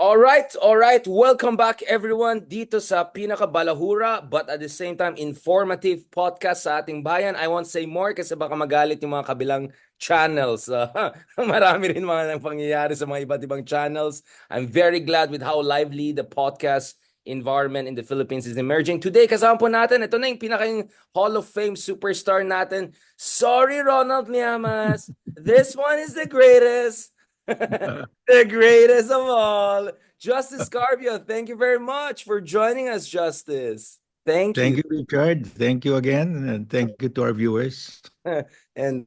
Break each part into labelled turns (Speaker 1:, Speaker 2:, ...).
Speaker 1: All right. Welcome back everyone dito sa pinakabalahura but at the same time informative podcast sa ating bayan. I won't say more kasi baka magalit yung mga kabilang channels. Marami rin mga pangyayari sa mga iba't ibang channels. I'm very glad with how lively the podcast environment in the Philippines is emerging. Today, kasama po natin, ito na yung pinaka Hall of Fame superstar natin. Sorry, Ronald Llamas. This one is the greatest. The greatest of all, Justice Carpio. Thank you very much for joining us, Justice. Thank
Speaker 2: Thank
Speaker 1: you.
Speaker 2: you, Richard. Thank you again, and thank you to our viewers.
Speaker 1: And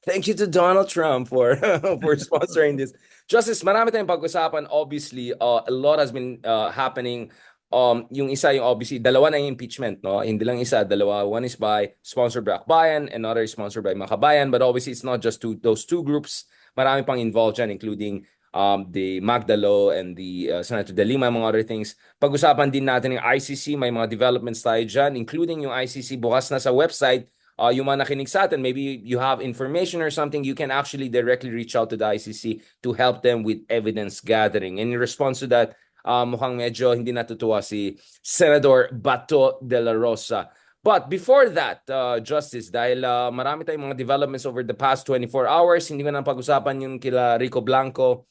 Speaker 1: thank you to Donald Trump for for sponsoring this. Justice, marami tayong pag-usapan. Obviously, a lot has been happening. Yung isa, yung obviously, dalawa na yung impeachment, no? Hindi lang isa, dalawa. One is by sponsored by Akbayan, another is sponsored by Makabayan. But obviously, it's not just those two groups. Marami pang involved dyan, including the Magdalo and the Senator De Lima, among other things. Pag-usapan din natin yung ICC, may mga developments tayo dyan, including yung ICC bukas na sa website. Yung mga nakinig sa atin, maybe you have information or something, you can actually directly reach out to the ICC to help them with evidence gathering. And in response to that, mukhang medyo hindi natutuwa si Senator Bato de la Rosa. But before that, Justice, dahil marami tayong mga developments over the past 24 hours, hindi ko na pag-usapan yung kila Rico Blanco,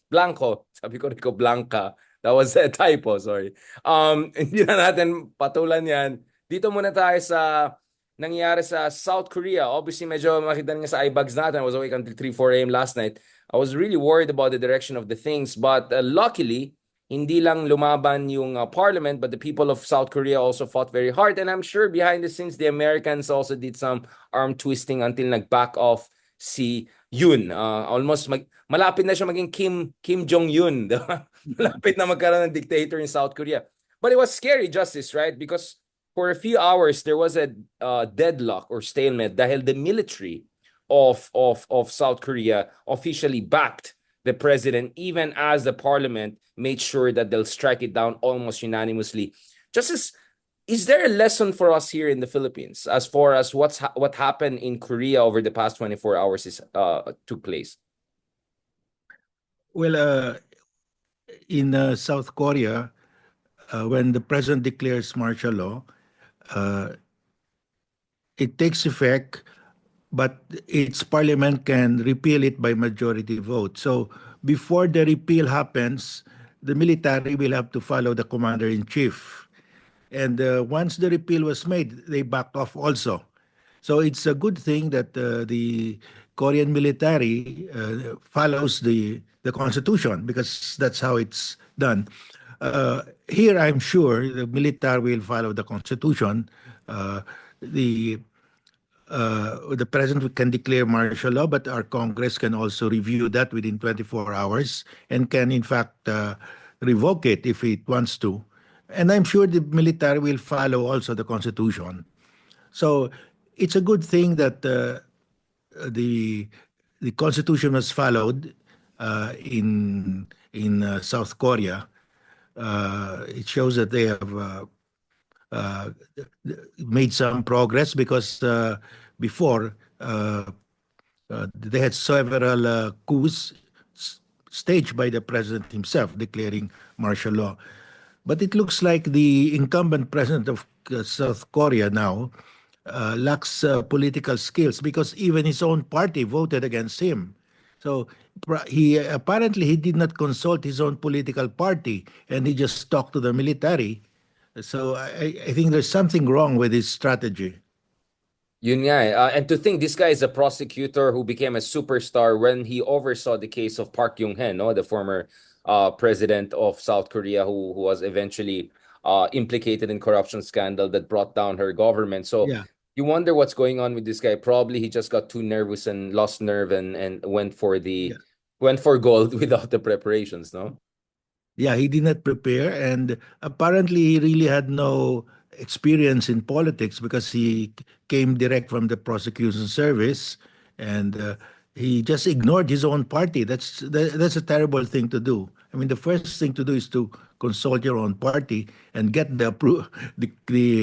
Speaker 1: sabi ko Rico Blanca, that was a typo, sorry. Hindi na natin patulan yan. Dito muna tayo sa nangyari sa South Korea. Obviously, medyo makita nga sa eyebags natin. I was awake until 3, 4 a.m. last night. I was really worried about the direction of the things, but luckily, hindi lang lumaban yung parliament, but the people of South Korea also fought very hard. And I'm sure behind the scenes, the Americans also did some arm twisting until nag-back off si Yoon. Almost malapit na siya maging Kim Jong-un. Malapit na magkaroon ng dictator in South Korea. But it was scary, Justice, right? Because for a few hours, there was a deadlock or stalemate dahil the military of South Korea officially backed the president, even as the parliament made sure that they'll strike it down almost unanimously. Justice, is there a lesson for us here in the Philippines as far as what happened in Korea over the past 24 hours took place?
Speaker 2: Well, in South Korea, when the president declares martial law, it takes effect, but its parliament can repeal it by majority vote. So before the repeal happens, the military will have to follow the commander-in-chief. And once the repeal was made, they backed off also. So it's a good thing that the Korean military follows the constitution, because that's how it's done. Here, I'm sure the military will follow the constitution. The president can declare martial law, but our Congress can also review that within 24 hours and can, in fact, revoke it if it wants to. And I'm sure the military will follow also the Constitution. So it's a good thing that the Constitution was followed in South Korea. It shows that they have made some progress, because before they had several coups staged by the president himself declaring martial law. But it looks like the incumbent president of South Korea now lacks political skills, because even his own party voted against him. So he apparently did not consult his own political party, and he just talked to the military. So I think there's something wrong with his strategy.
Speaker 1: Yun nga eh. And to think this guy is a prosecutor who became a superstar when he oversaw the case of Park Geun-hye, no, the former president of South Korea, who was eventually implicated in corruption scandal that brought down her government. So
Speaker 2: Yeah.
Speaker 1: you wonder what's going on with this guy. Probably he just got too nervous and lost nerve and went for gold without the preparations, no?
Speaker 2: Yeah, he did not prepare, and apparently he really had no experience in politics, because he came direct from the prosecution service, and he just ignored his own party. That's a terrible thing to do. I mean, the first thing to do is to consult your own party and get the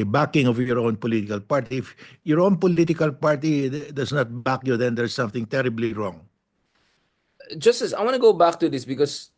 Speaker 2: backing of your own political party. If your own political party does not back you, then there's something terribly wrong.
Speaker 1: Justice, I want to go back to this because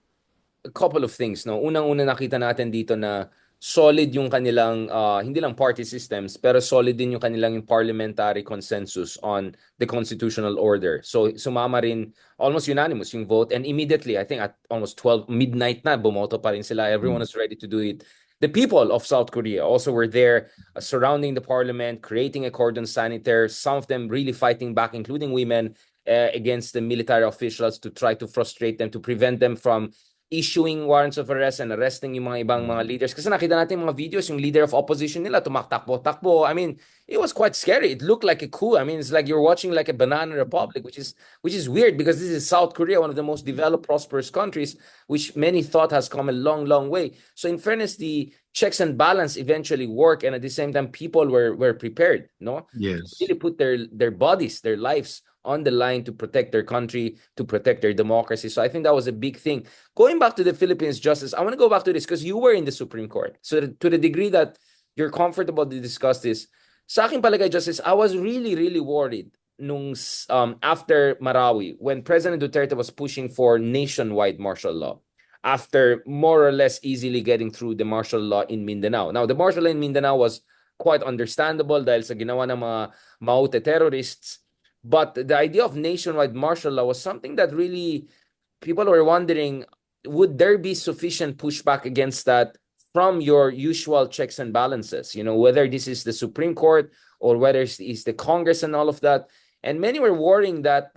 Speaker 1: a couple of things, no. Unang-una nakita natin dito na solid yung kanilang hindi lang party systems pero solid din yung kanilang yung parliamentary consensus on the constitutional order. So sumama rin almost unanimous yung vote and immediately I think at almost 12 midnight na bumoto pa rin sila. Everyone was ready to do it. The people of South Korea also were there surrounding the parliament, creating a cordon sanitaire, some of them really fighting back, including women, against the military officials to try to frustrate them, to prevent them from issuing warrants of arrest and arresting yung mga ibang mga leaders. Kasi nakita natin yung mga videos, yung leader of opposition nila, tumakbo-takbo. I mean, it was quite scary. It looked like a coup. I mean, it's like you're watching like a banana republic, which is weird because this is South Korea, one of the most developed, prosperous countries, which many thought has come a long, long way. So in fairness, the checks and balance eventually work, and at the same time, people were prepared, no?
Speaker 2: Yes.
Speaker 1: Really put their bodies, their lives on the line to protect their country, to protect their democracy. So I think that was a big thing. Going back to the Philippines, Justice, I want to go back to this because you were in the Supreme Court. So to the degree that you're comfortable to discuss this, sa aking palagay, Justice, I was really, really worried nung after Marawi, when President Duterte was pushing for nationwide martial law, after more or less easily getting through the martial law in Mindanao. Now, the martial law in Mindanao was quite understandable dahil sa ginawa ng mga maute terrorists. But the idea of nationwide martial law was something that really people were wondering, would there be sufficient pushback against that from your usual checks and balances? You know, whether this is the Supreme Court or whether it's the Congress and all of that. And many were worrying that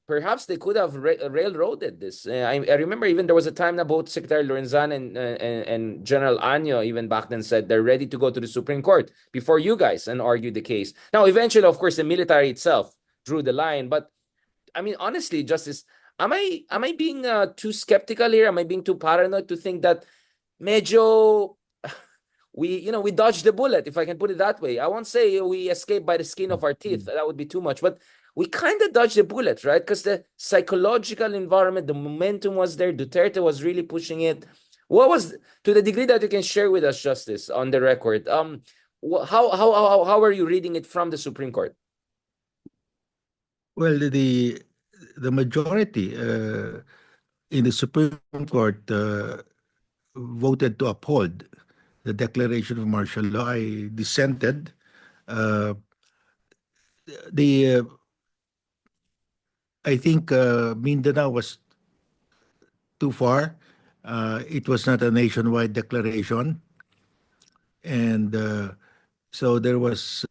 Speaker 1: perhaps they could have railroaded this. I remember even there was a time that both Secretary Lorenzan and General Año even back then said they're ready to go to the Supreme Court before you guys and argue the case. Now, eventually, of course, the military itself drew the line. But I mean, honestly, Justice, am I being too skeptical here? Am I being too paranoid to think that medyo we dodged the bullet, if I can put it that way? I won't say we escaped by the skin of our teeth. That would be too much. But we kind of dodged the bullet, right? Because the psychological environment, the momentum was there. Duterte was really pushing it. What was, to the degree that you can share with us, Justice, on the record? How are you reading it from the Supreme Court?
Speaker 2: Well, the majority in the Supreme Court voted to uphold the declaration of martial law. I dissented. The I think Mindanao was too far. It was not a nationwide declaration, and so there was,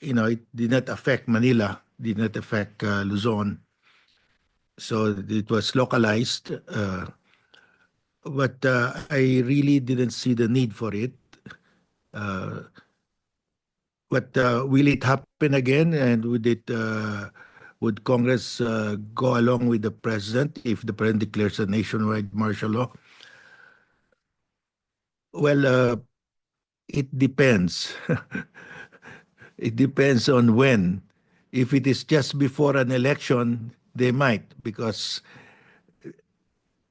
Speaker 2: it did not affect Manila, did not affect Luzon. So it was localized, but I really didn't see the need for it. But will it happen again? And would Congress go along with the president if the president declares a nationwide martial law? Well, it depends. It depends on when. If it is just before an election, they might, because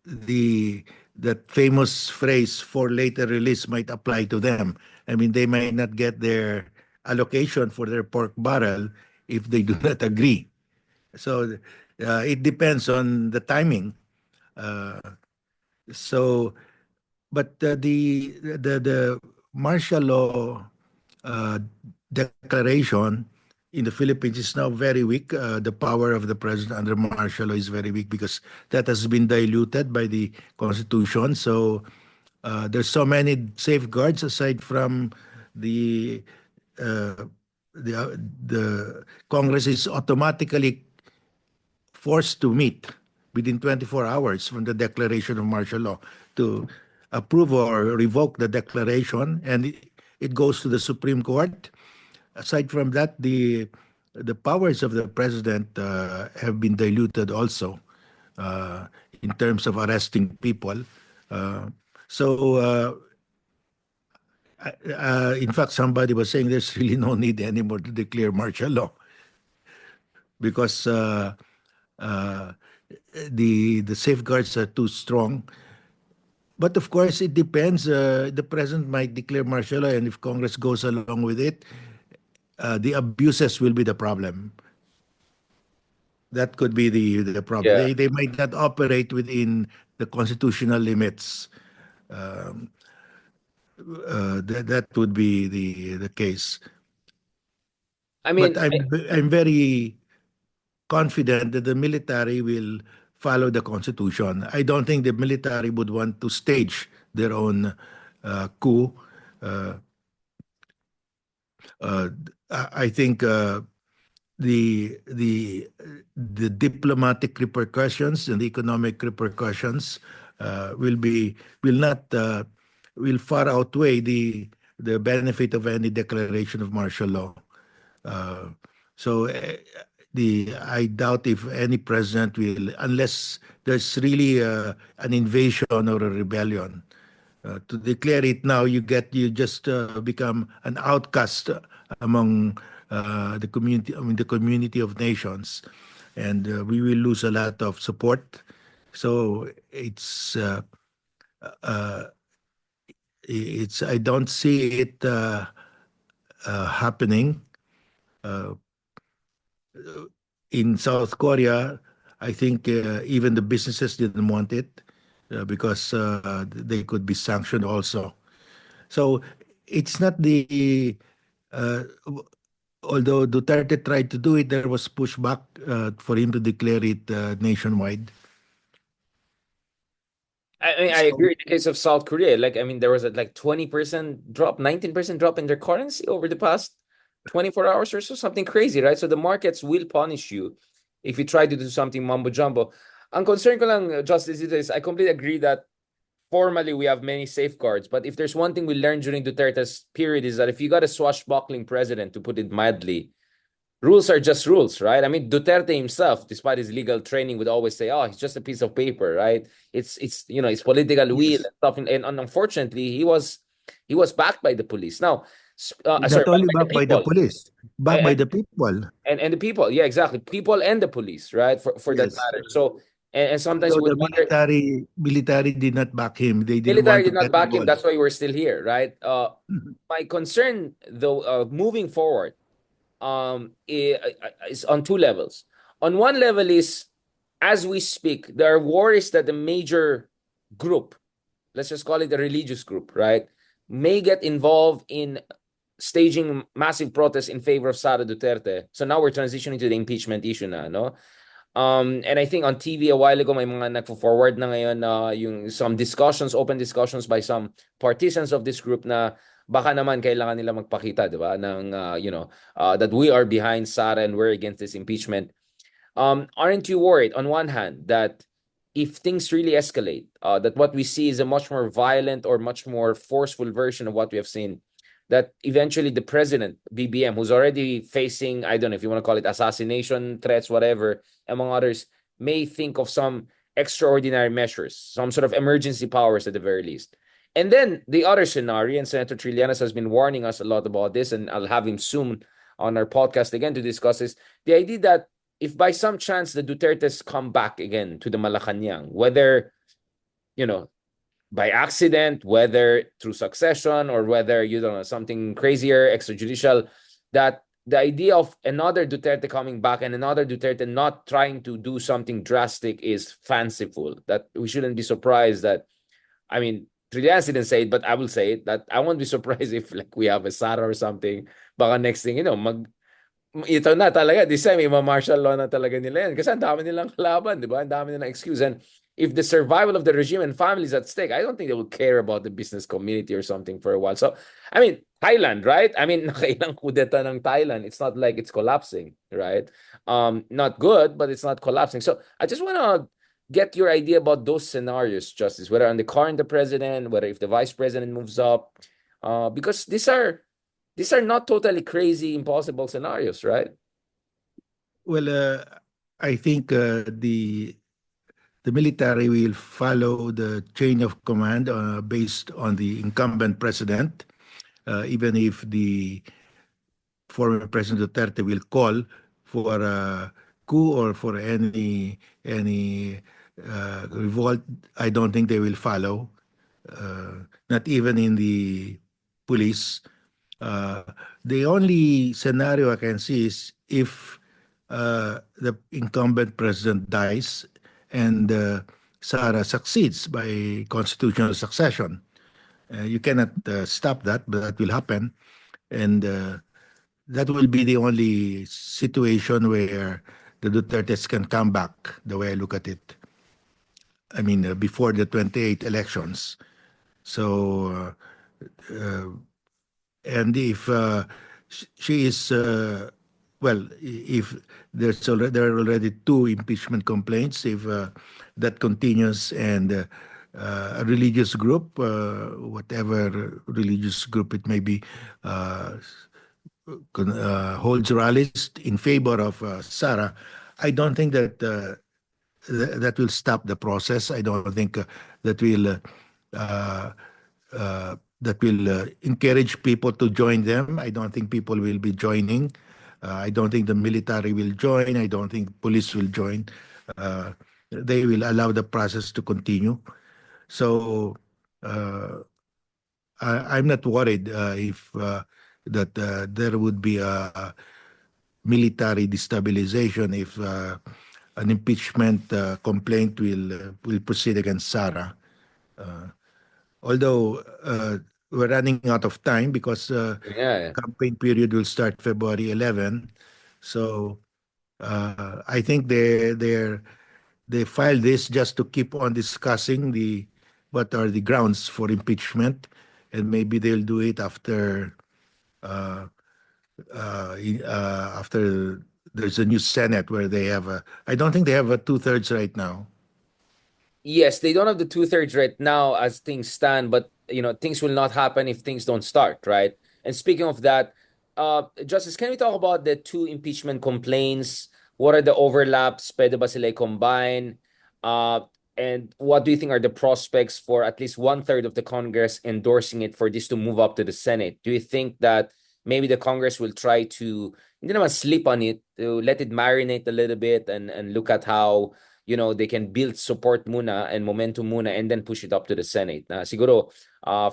Speaker 2: that famous phrase "for later release" might apply to them. I mean, they might not get their allocation for their pork barrel if they do not agree. So it depends on the timing. So, but the martial law declaration in the Philippines is now very weak. The power of the president under martial law is very weak because that has been diluted by the Constitution. So there's so many safeguards aside from the Congress is automatically forced to meet within 24 hours from the declaration of martial law to approve or revoke the declaration, and it goes to the Supreme Court. Aside from that, the powers of the president have been diluted also in terms of arresting people. In fact, somebody was saying there's really no need anymore to declare martial law because the safeguards are too strong. But of course, it depends. The president might declare martial law, and if Congress goes along with it, the abuses will be the problem. That could be the problem.
Speaker 1: Yeah.
Speaker 2: They might not operate within the constitutional limits. Um, that would be the case.
Speaker 1: I
Speaker 2: But
Speaker 1: mean,
Speaker 2: I'm very confident that the military will follow the constitution. I don't think the military would want to stage their own coup. Uh, uh, I think the diplomatic repercussions and the economic repercussions will not will far outweigh the benefit of any declaration of martial law. Uh, so I doubt if any president will, unless there's really an invasion or a rebellion. To declare it now, you just become an outcast among the community. I mean, the community of nations, and we will lose a lot of support. So it's I don't see it happening. Uh, in South Korea, I think even the businesses didn't want it because they could be sanctioned also. So it's not the uh, although Duterte tried to do it, there was pushback for him to declare it nationwide.
Speaker 1: I mean, I
Speaker 2: So
Speaker 1: agree in the case of South Korea. Like, I mean, there was a like 20% drop, 19% drop in their currency over the past 24 hours or so, something crazy, right? So the markets will punish you if you try to do something mumbo jumbo. Ang concern ko lang, Justice, is I completely agree that formally we have many safeguards, but if there's one thing we learned during Duterte's period is that if you got a swashbuckling president, to put it mildly, rules are just rules, right? I mean, Duterte himself, despite his legal training, would always say, "Oh, it's just a piece of paper," right? It's it's political will
Speaker 2: yes,
Speaker 1: and stuff, and unfortunately, he was backed by the police. Now, sorry,
Speaker 2: not
Speaker 1: backed
Speaker 2: only
Speaker 1: by the
Speaker 2: backed by the
Speaker 1: people,
Speaker 2: police, backed by
Speaker 1: and
Speaker 2: the people.
Speaker 1: and the people, yeah, exactly, people and the police, right? For that
Speaker 2: Yes.
Speaker 1: matter. So, and sometimes
Speaker 2: Although
Speaker 1: you would
Speaker 2: the
Speaker 1: wonder,
Speaker 2: military did not back him, they didn't
Speaker 1: military
Speaker 2: want to
Speaker 1: did not
Speaker 2: get
Speaker 1: back him.
Speaker 2: involved.
Speaker 1: That's why we're still here, right? My concern, though, moving forward is on two levels. On one level is, as we speak, there are worries that the major group, let's just call it a religious group, right, may get involved in staging massive protests in favor of Sara Duterte. So now we're transitioning to the impeachment issue na, no? And I think on TV a while ago, may mga nagfo-forward na ngayon na yung some discussions, open discussions by some partisans of this group na baka naman kailangan nila magpakita, di ba, ng, that we are behind Sara and we're against this impeachment. Aren't you worried, on one hand, that if things really escalate, that what we see is a much more violent or much more forceful version of what we have seen, that eventually the president, BBM, who's already facing, I don't know if you want to call it assassination threats, whatever, among others, may think of some extraordinary measures, some sort of emergency powers at the very least. And then the other scenario, and Senator Trillanes has been warning us a lot about this, and I'll have him soon on our podcast again to discuss this, the idea that if by some chance the Dutertes come back again to the Malacanang, whether, you know, by accident, whether through succession, or whether, something crazier, extrajudicial, that the idea of another Duterte coming back and another Duterte not trying to do something drastic is fanciful. That we shouldn't be surprised that, I mean, Trillanes didn't say it, but I will say it, that I won't be surprised if like we have a Sara or something. Baka next thing, ito na talaga, this time, martial law na talaga nila yan. Kasi ang dami nilang kalaban, di ba? Ang dami nilang excuse. And if the survival of the regime and families at stake, I don't think they will care about the business community or something for a while. So, I mean, Thailand, right? I mean, nakailang kudeta ng Thailand. It's not like it's collapsing, right? Not good, but it's not collapsing. So, I just want to get your idea about those scenarios, Justice, whether on the current the president, whether if the vice president moves up, because these are not totally crazy, impossible scenarios, right?
Speaker 2: Well, I think the military will follow the chain of command based on the incumbent president, even if the former President Duterte will call for a coup or for any revolt. I don't think they will follow. Not even in the police. Uh, the only scenario I can see is if the incumbent president dies and Sara succeeds by constitutional succession. You cannot stop that, but that will happen. And that will be the only situation where the Dutertes can come back, the way I look at it. I mean, before the 28 elections. So, and if she is, well, if there are already two impeachment complaints, if that continues and a religious group, whatever religious group it may be, holds rallies in favor of Sarah, I don't think that that will stop the process. I don't think uh, that will encourage people to join them. I don't think people will be joining. I don't think the military will join. I don't think police will join. Uh, they will allow the process to continue. So uh, I'm not worried if that there would be a military destabilization if an impeachment complaint will proceed against Sarah. Although we're running out of time because
Speaker 1: Yeah.
Speaker 2: campaign period will start February 11. So I think they filed this just to keep on discussing the what are the grounds for impeachment, and maybe they'll do it uh, after there's a new Senate where they have a. I don't think they have a two-thirds right now.
Speaker 1: Yes, they don't have the two-thirds right now as things stand, but things will not happen if things don't start, right? And speaking of that, Justice, can we talk about the two impeachment complaints? What are the overlaps? Pwede ba sila combine? Uh, and what do you think are the prospects for at least one-third of the Congress endorsing it for this to move up to the Senate? Do you think that maybe the Congress will try to hindi naman sleep on it, to let it marinate a little bit and look at how they can build support muna and momentum muna and then push it up to the Senate. Siguro,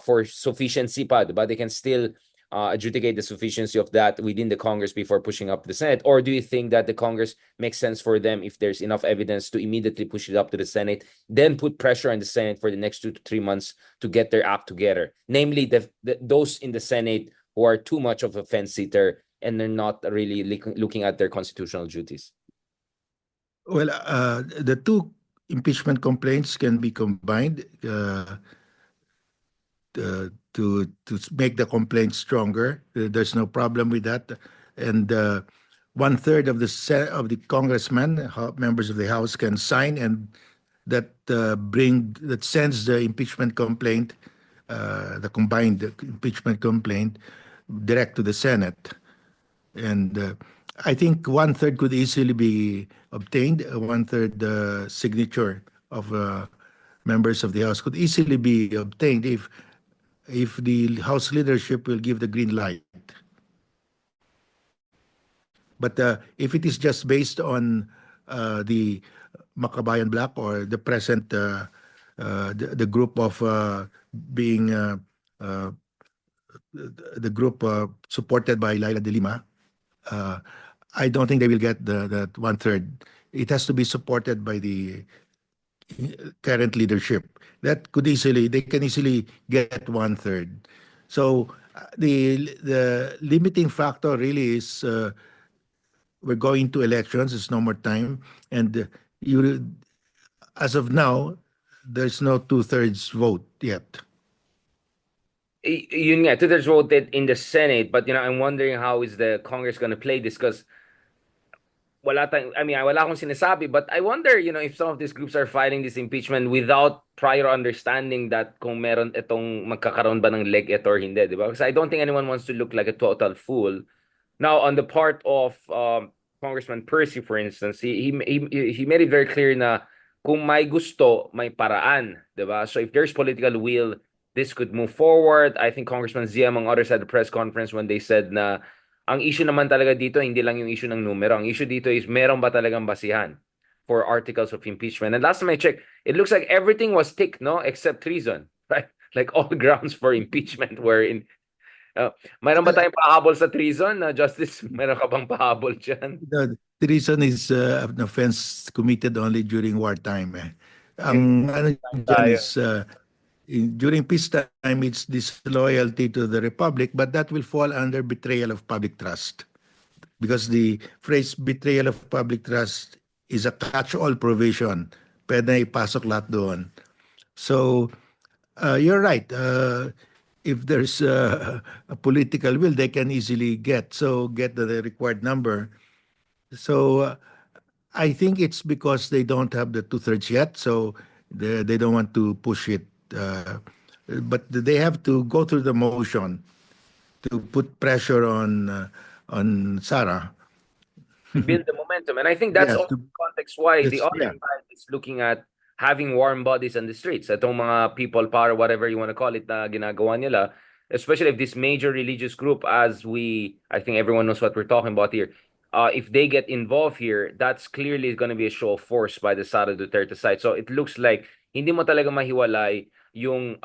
Speaker 1: for sufficiency pa, diba? They can still adjudicate the sufficiency of that within the Congress before pushing up the Senate? Or do you think that the Congress makes sense for them if there's enough evidence to immediately push it up to the Senate, then put pressure on the Senate for the next 2 to 3 months to get their act together? Namely, those in the Senate who are too much of a fence-sitter and they're not really looking at their constitutional duties.
Speaker 2: Well, the two impeachment complaints can be combined to make the complaint stronger. There's no problem with that, and one-third of the congressmen, members of the House, can sign, and that sends the impeachment complaint, the combined impeachment complaint, direct to the Senate. And I think one-third could easily be obtained. One-third signature of members of the House could easily be obtained if the House leadership will give the green light. But if it is just based on the Makabayan Bloc or the present the group of being uh, the group supported by Laila de Lima, uh, I don't think they will get that one-third. It has to be supported by the current leadership. They can easily get one-third. So the limiting factor really is we're going to elections. There's no more time, and you as of now, there's no two-thirds vote yet.
Speaker 1: Yun nga, two-thirds voted in the Senate, but I'm wondering how is the Congress going to play this because wala akong sinasabi, but I wonder, if some of these groups are filing this impeachment without prior understanding that kung meron itong magkakaroon ba ng leg ito or hindi, di ba? Because I don't think anyone wants to look like a total fool. Now, on the part of Congressman Percy, for instance, he made it very clear na kung may gusto, may paraan, di ba? So if there's political will, this could move forward. I think Congressman Zia, among others, at the press conference when they said na ang issue naman talaga dito, hindi lang yung issue ng numero. Ang issue dito is meron ba talagang basihan for articles of impeachment. And last time I checked, it looks like everything was ticked, no? Except treason, right? Like all grounds for impeachment were in. Mayroon ba tayong pahabol sa treason, Justice? Mayroon ka bang pahabol dyan?
Speaker 2: The treason is an offense committed only during wartime.
Speaker 1: Yung
Speaker 2: Ang ano dyan
Speaker 1: tayo.
Speaker 2: is during peacetime, it's disloyalty to the republic, but that will fall under betrayal of public trust because the phrase betrayal of public trust is a catch-all provision. Pwede ipasok lahat doon. So you're right. If there's a political will, they can easily get the required number. So I think it's because they don't have the two-thirds yet, so they don't want to push it. But they have to go through the motion to put pressure on Sarah.
Speaker 1: To build the momentum. And I think that's
Speaker 2: Yes,
Speaker 1: also the context why the other
Speaker 2: yeah.
Speaker 1: side is looking at having warm bodies on the streets. Itong mga people power, whatever you want to call it, na ginagawa nila, especially if this major religious group, I think everyone knows what we're talking about here, if they get involved here, that's clearly going to be a show of force by the Sara Duterte side. So it looks like hindi mo talaga mahiwalay yung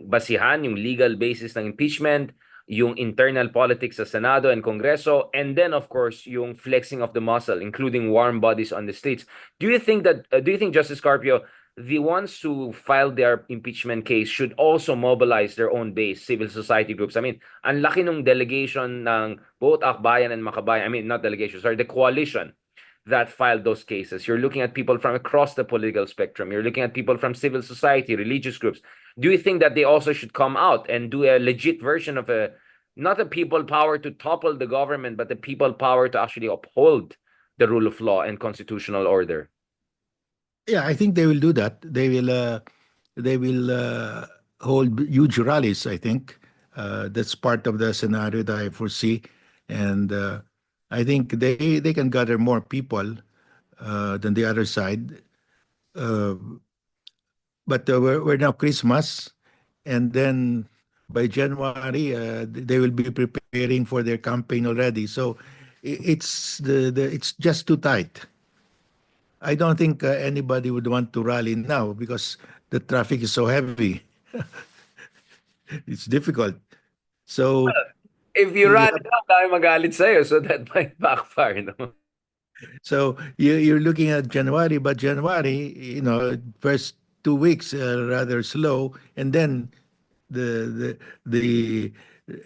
Speaker 1: basihan, yung legal basis ng impeachment, yung internal politics sa Senado and Kongreso, and then of course yung flexing of the muscle, including warm bodies on the streets. Do you think Justice Carpio, the ones who filed their impeachment case should also mobilize their own base, civil society groups? I mean, ang laki ng delegation ng both Akbayan and Makabayan, I mean not delegation, sorry, the coalition that filed those cases. You're looking at people from across the political spectrum. You're looking at people from civil society, religious groups. Do you think that they also should come out and do a legit version of not a people power to topple the government, but the people power to actually uphold the rule of law and constitutional order?
Speaker 2: Yeah, I think they will do that. They will hold huge rallies. I think that's part of the scenario that I foresee, and I think they can gather more people than the other side. Uh, but we're now Christmas, and then by January they will be preparing for their campaign already. So it's just too tight. I don't think anybody would want to rally now because the traffic is so heavy. It's difficult. So
Speaker 1: If you
Speaker 2: you
Speaker 1: run
Speaker 2: have,
Speaker 1: down, dami magalit sa'yo, so that might backfire. No?
Speaker 2: you're looking at January, but January, first 2 weeks rather slow, and then the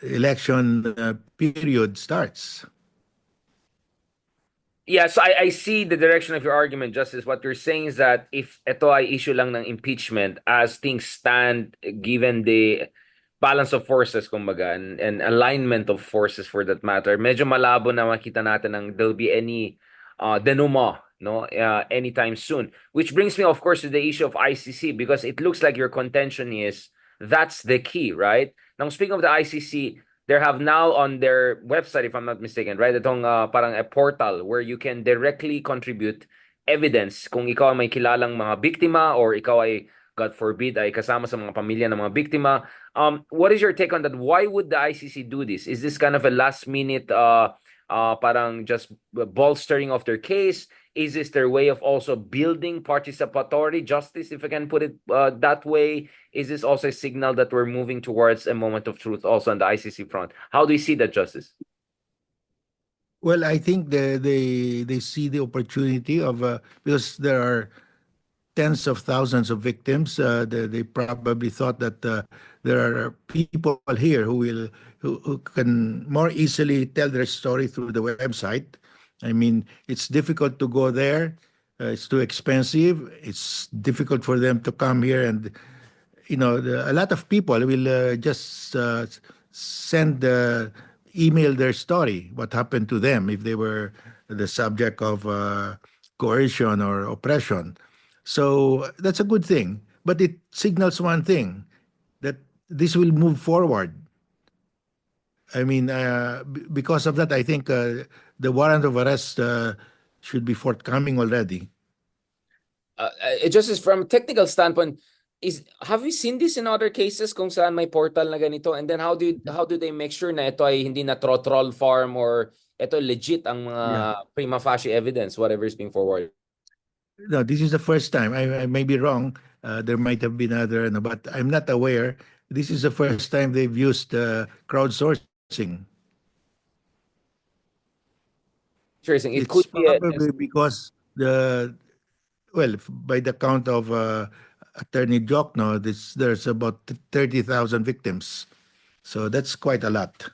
Speaker 2: election period starts.
Speaker 1: Yeah, so I see the direction of your argument, Justice. What you're saying is that if ito ay issue lang ng impeachment, as things stand, given the balance of forces, kumbaga, and alignment of forces for that matter, medyo malabo na makita natin ng there'll be any denouement, no, anytime soon. Which brings me, of course, to the issue of ICC, because it looks like your contention is that's the key, right? Now, speaking of the ICC, they have now on their website, if I'm not mistaken, right? Itong parang a portal where you can directly contribute evidence kung ikaw may kilalang mga biktima or ikaw ay, God forbid, ay kasama sa mga pamilya ng mga biktima. What is your take on that? Why would the ICC do this? Is this kind of a last minute parang just bolstering of their case? Is this their way of also building participatory justice, if I can put it that way? Is this also a signal that we're moving towards a moment of truth also on the ICC front? How do you see that, Justice?
Speaker 2: Well, I think they see the opportunity of because there are tens of thousands of victims. They probably thought that there are people here who can more easily tell their story through the website. I mean, it's difficult to go there. It's too expensive. It's difficult for them to come here, and a lot of people will just send email their story, what happened to them if they were the subject of coercion or oppression. So that's a good thing. But it signals one thing, that this will move forward. I mean, because of that, I think the warrant of arrest should be forthcoming already.
Speaker 1: Just as from a technical standpoint, have you seen this in other cases kung saan may portal na ganito? And then how do they make sure na ito ay hindi na troll farm or ito legit ang mga
Speaker 2: Yeah.
Speaker 1: prima facie evidence, whatever is being forwarded?
Speaker 2: No, this is the first time. I may be wrong. There might have been other, but I'm not aware this is the first time they've used crowdsourcing.
Speaker 1: Interesting. It
Speaker 2: It's
Speaker 1: could be a
Speaker 2: probably because by the count of Attorney Jokno, there's about 30,000 victims. So that's quite a lot.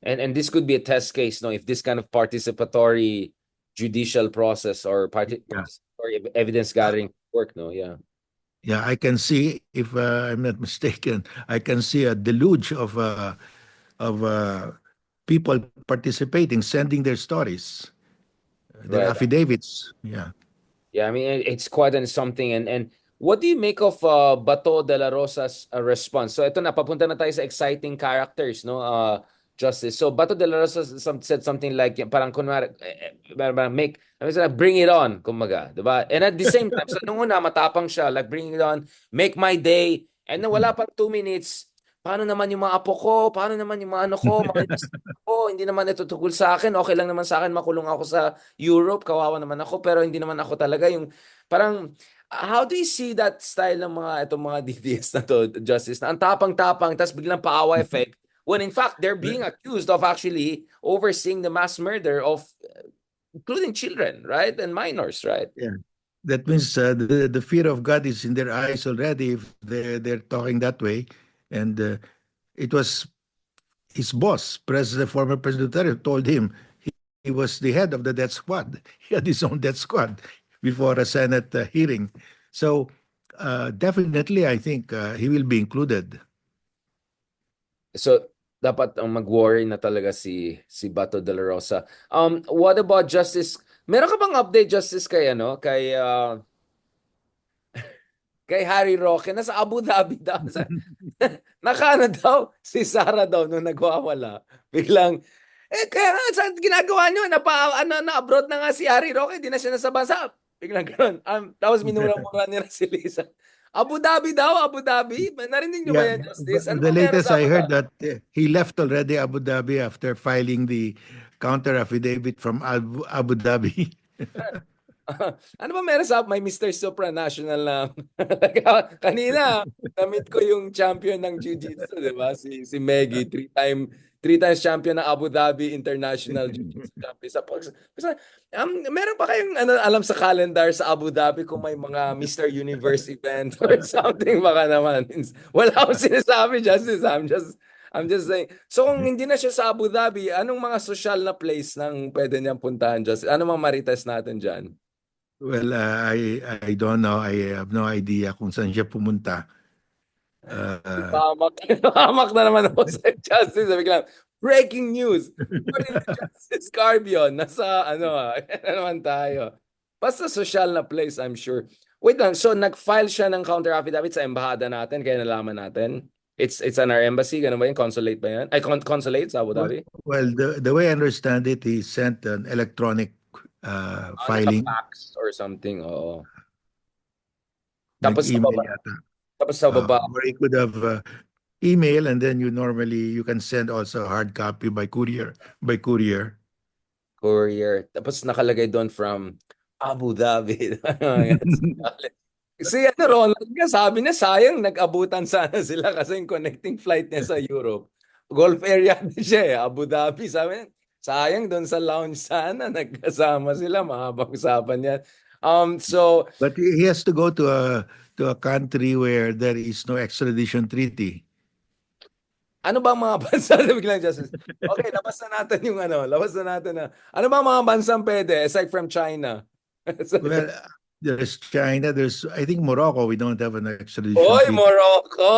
Speaker 1: and this could be a test case, no, if this kind of participatory judicial process or
Speaker 2: Yeah.
Speaker 1: participatory evidence gathering work, no, yeah.
Speaker 2: Yeah, I can see, if I'm not mistaken, I can see a deluge of people participating, sending their stories, their
Speaker 1: Right.
Speaker 2: affidavits. Yeah.
Speaker 1: Yeah, I mean it's quite something, and what do you make of Bato de la Rosa's response? So ito na, papunta na tayo sa exciting characters, no? Justice. So Bato de la Rosa said something like parang kunwari I mean, bring it on, kumbaga, 'di ba? And at the same time, so nung una matapang siya, like bring it on, make my day. And then wala pang 2 minutes, paano naman yung mga apo ko? Paano naman yung mga ano ko, mga ko, hindi naman ito tungkol sa akin. Okay lang naman sa akin makulong ako sa Europe, kawawa naman ako, pero hindi naman ako talaga yung parang how do you see that style ng mga itong mga DDS na to, Justice, na ang tapang-tapang tapos biglang paawa effect when in fact they're being accused of actually overseeing the mass murder of including children, right? And minors, right?
Speaker 2: Yeah. That means the fear of God is in their eyes already if they're talking that way. And it was his boss, former President Duterte, told him he was the head of the death squad. He had his own death squad before a Senate hearing. So definitely, I think he will be included.
Speaker 1: So dapat ang mag-worry na talaga si Bato de la Rosa. What about Justice? Meron ka bang update, Justice, kay ano, kay Harry Roque? Nasa Abu Dhabi daw. Nakano daw si Sarah daw nung nagwawala. Biglang kaya nga sa ginagawa niyo na-abroad na nga si Harry Roque, hindi na siya nasa bansa. Biglang gano'n. Tapos minura-mura niya na si Lisa. Abu Dhabi daw, Abu Dhabi. Narinig niyo ba
Speaker 2: Yeah,
Speaker 1: yan, Justice? Ano
Speaker 2: the
Speaker 1: ba meron
Speaker 2: latest
Speaker 1: sa
Speaker 2: I
Speaker 1: Abu
Speaker 2: heard
Speaker 1: Dhabi?
Speaker 2: that he left already Abu Dhabi after filing the counter affidavit from Abu Dhabi.
Speaker 1: Ano ba meron sa may Mr. Supranational na kanina na-meet ko yung champion ng Jiu-Jitsu, di ba? Si Meggy, three times champion ng Abu Dhabi International Jiu-Jitsu Champion. Meron pa kayong alam sa calendar sa Abu Dhabi kung may mga Mr. Universe event or something baka naman. Wala akong sinasabi, Justice. I'm just saying. So kung hindi na siya sa Abu Dhabi, anong mga social na place nang pwede niyang puntahan, Justice? Ano mga marites natin dyan?
Speaker 2: Well, I don't know. I have no idea kung saan siya pumunta.
Speaker 1: Hamak, hamak na naman ako sa Justice. Sabi ko lang, breaking news. According to Justice Carbion, nasa ano naman tayo. Basta social na place, I'm sure. Wait lang, so nag-file siya ng counter affidavit sa embahada natin, kaya nalaman natin. It's on our embassy, ganun ba yun? Consulate ba yan? Ay, consulate sa Abu
Speaker 2: Well,
Speaker 1: Dhabi?
Speaker 2: the way I understand it, he sent an electronic filing.
Speaker 1: Naka-fax or something, oo. Tapos sa
Speaker 2: Nag-email
Speaker 1: baba,
Speaker 2: yata.
Speaker 1: tapos sa baba,
Speaker 2: Or he could have email, and then you can send also a hard copy by courier.
Speaker 1: courier. Tapos nakalagay doon from Abu Dhabi. Kasi Ronald nga, sabi niya, sayang nag-abutan sana sila kasi yung connecting flight niya sa Europe. Gulf area din siya Abu Dhabi. Sabi niya, sayang doon sa lounge sana, nagkasama sila, mahabang usapan yan. So,
Speaker 2: But he has to go to a country where there is no extradition treaty.
Speaker 1: ano ba ang mga bansa na biglang justice? Okay, labas na natin yung labas na natin na. Ano ba ang mga bansang pwede aside from China?
Speaker 2: Well, there's China, there's I think Morocco. We don't have an extradition
Speaker 1: Oy,
Speaker 2: treaty.
Speaker 1: Morocco!